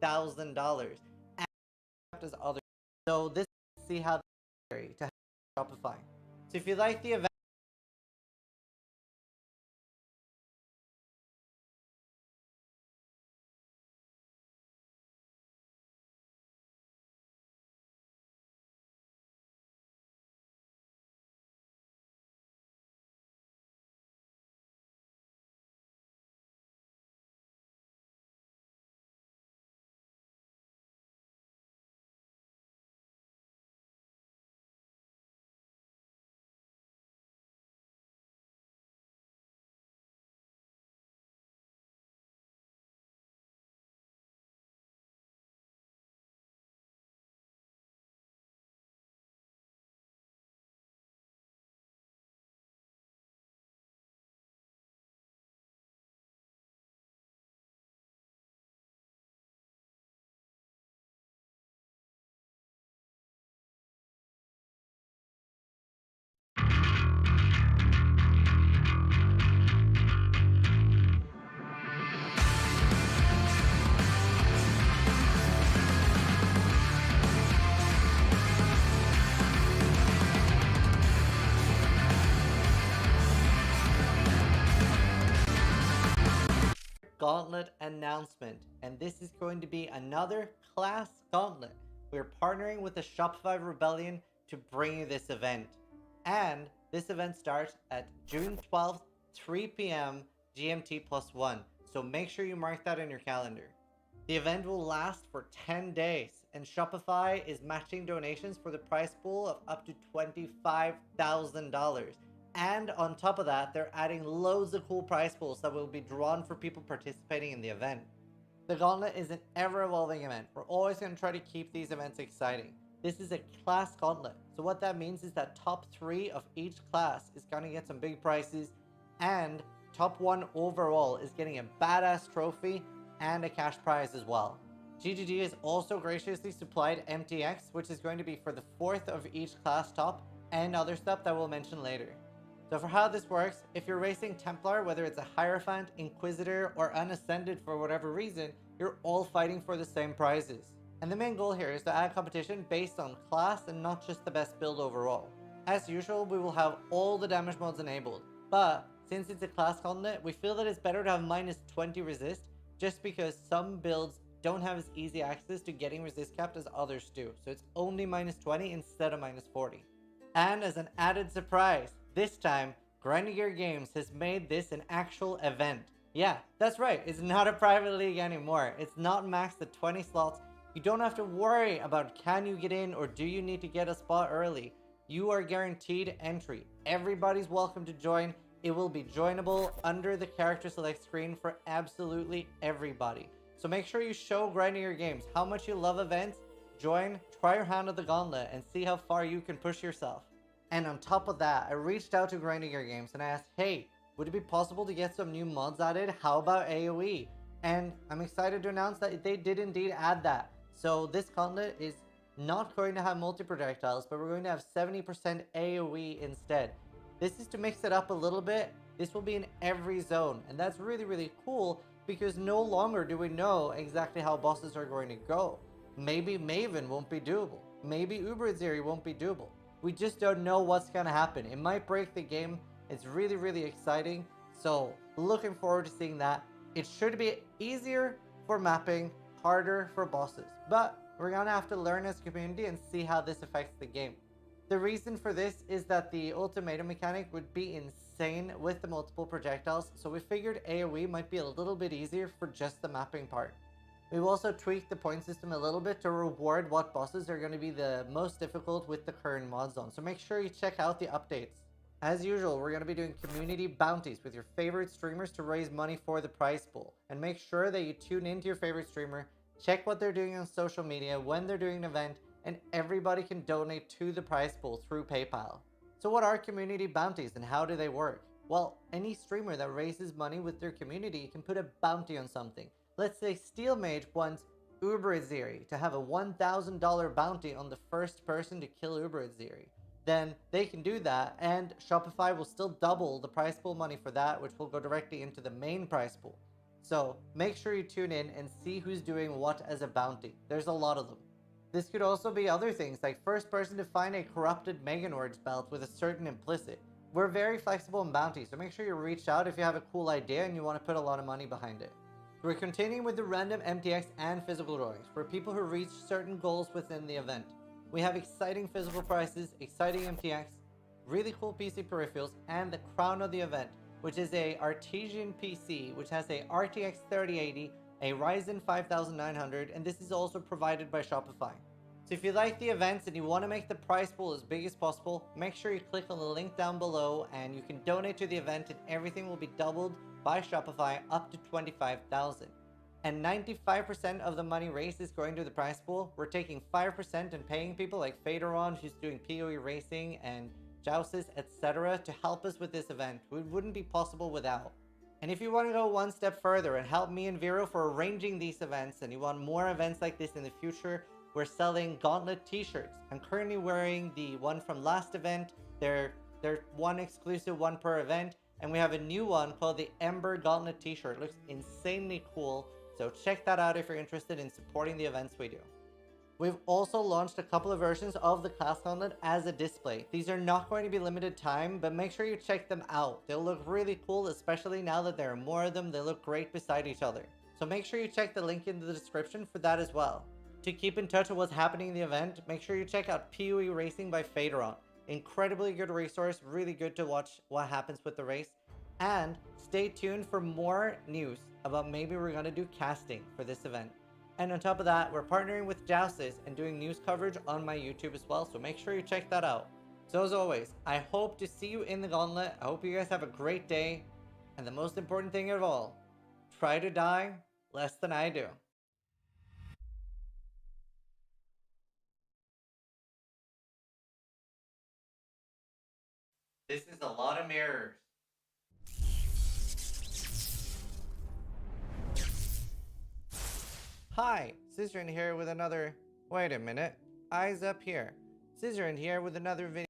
$25,000 and as others. So this is see how to Shopify. So if you like the event, gauntlet announcement, and this is going to be another class gauntlet. We're partnering with the Shopify Rebellion to bring you this event, and this event starts at June 12th, 3 p.m. GMT +1, so make sure you mark that in your calendar. The event will last for 10 days, and Shopify is matching donations for the prize pool of up to $25,000. And on top of that, they're adding loads of cool prize pools that will be drawn for people participating in the event. The Gauntlet is an ever-evolving event. We're always going to try to keep these events exciting. This is a class gauntlet. So what that means is that top 3 of each class is going to get some big prizes, and top 1 overall is getting a badass trophy and a cash prize as well. GGG has also graciously supplied MTX, which is going to be for the 4th of each class top, and other stuff that we'll mention later. So for how this works, if you're racing Templar, whether it's a Hierophant, Inquisitor, or Unascended for whatever reason, you're all fighting for the same prizes. And the main goal here is to add competition based on class and not just the best build overall. As usual, we will have all the damage mods enabled, but since it's a class gauntlet, we feel that it's better to have -20 resist, just because some builds don't have as easy access to getting resist capped as others do, so it's only -20 instead of -40. And as an added surprise, this time, Grinding Gear Games has made this an actual event. Yeah, that's right, it's not a private league anymore. It's not maxed at 20 slots. You don't have to worry about can you get in or do you need to get a spot early. You are guaranteed entry. Everybody's welcome to join. It will be joinable under the character select screen for absolutely everybody. So make sure you show Grinding Gear Games how much you love events. Join, try your hand at the gauntlet, and see how far you can push yourself. And on top of that, I reached out to Grinding Gear Games and I asked, hey, would it be possible to get some new mods added? How about AoE? And I'm excited to announce that they did indeed add that. So this gauntlet is not going to have multi-projectiles, but we're going to have 70% AoE instead. This is to mix it up a little bit. This will be in every zone, and that's really, really cool because no longer do we know exactly how bosses are going to go. Maybe Maven won't be doable. Maybe Uberziri won't be doable. We just don't know what's going to happen. It might break the game. It's really, really exciting. So looking forward to seeing that. It should be easier for mapping, harder for bosses. But we're going to have to learn as a community and see how this affects the game. The reason for this is that the ultimatum mechanic would be insane with the multiple projectiles. So we figured AoE might be a little bit easier for just the mapping part. We've also tweaked the point system a little bit to reward what bosses are going to be the most difficult with the current mod zone. So make sure you check out the updates. As usual, we're going to be doing community bounties with your favorite streamers to raise money for the prize pool. And make sure that you tune into your favorite streamer, check what they're doing on social media, when they're doing an event, and everybody can donate to the prize pool through PayPal. So what are community bounties and how do they work? Well, any streamer that raises money with their community can put a bounty on something. Let's say Steelmage wants Uberziri to have a $1,000 bounty on the first person to kill Uberziri. Then they can do that, and Shopify will still double the prize pool money for that, which will go directly into the main prize pool. So make sure you tune in and see who's doing what as a bounty. There's a lot of them. This could also be other things like first person to find a corrupted Meganords belt with a certain implicit. We're very flexible in bounties, so make sure you reach out if you have a cool idea and you want to put a lot of money behind it. We're continuing with the random MTX and physical drawings for people who reach certain goals within the event. We have exciting physical prizes, exciting MTX, really cool PC peripherals, and the crown of the event, which is a Artesian PC, which has a RTX 3080, a Ryzen 5900, and this is also provided by Shopify. So if you like the events and you want to make the prize pool as big as possible, make sure you click on the link down below and you can donate to the event and everything will be doubled by Shopify up to 25,000. And 95% of the money raised is going to the prize pool. We're taking 5% and paying people like Faderon, who's doing PoE racing, and Jousis, etc. to help us with this event. It wouldn't be possible without. And if you want to go one step further and help me and Vero for arranging these events and you want more events like this in the future, we're selling Gauntlet t-shirts. I'm currently wearing the one from last event. They're one exclusive, one per event. And we have a new one called the Ember Gauntlet t-shirt. It looks insanely cool. So check that out if you're interested in supporting the events we do. We've also launched a couple of versions of the Class Gauntlet as a display. These are not going to be limited time, but make sure you check them out. They'll look really cool, especially now that there are more of them. They look great beside each other. So make sure you check the link in the description for that as well. To keep in touch with what's happening in the event, make sure you check out PoE Racing by Faderon. Incredibly good resource, really good to watch what happens with the race. And stay tuned for more news about maybe we're going to do casting for this event. And on top of that, we're partnering with Jousis and doing news coverage on my YouTube as well, so make sure you check that out. So as always, I hope to see you in the gauntlet. I hope you guys have a great day. And the most important thing of all, try to die less than I do. This is a lot of mirrors. Hi, Scissorin here with another... Wait a minute. Eyes up here. Scissorin here with another video.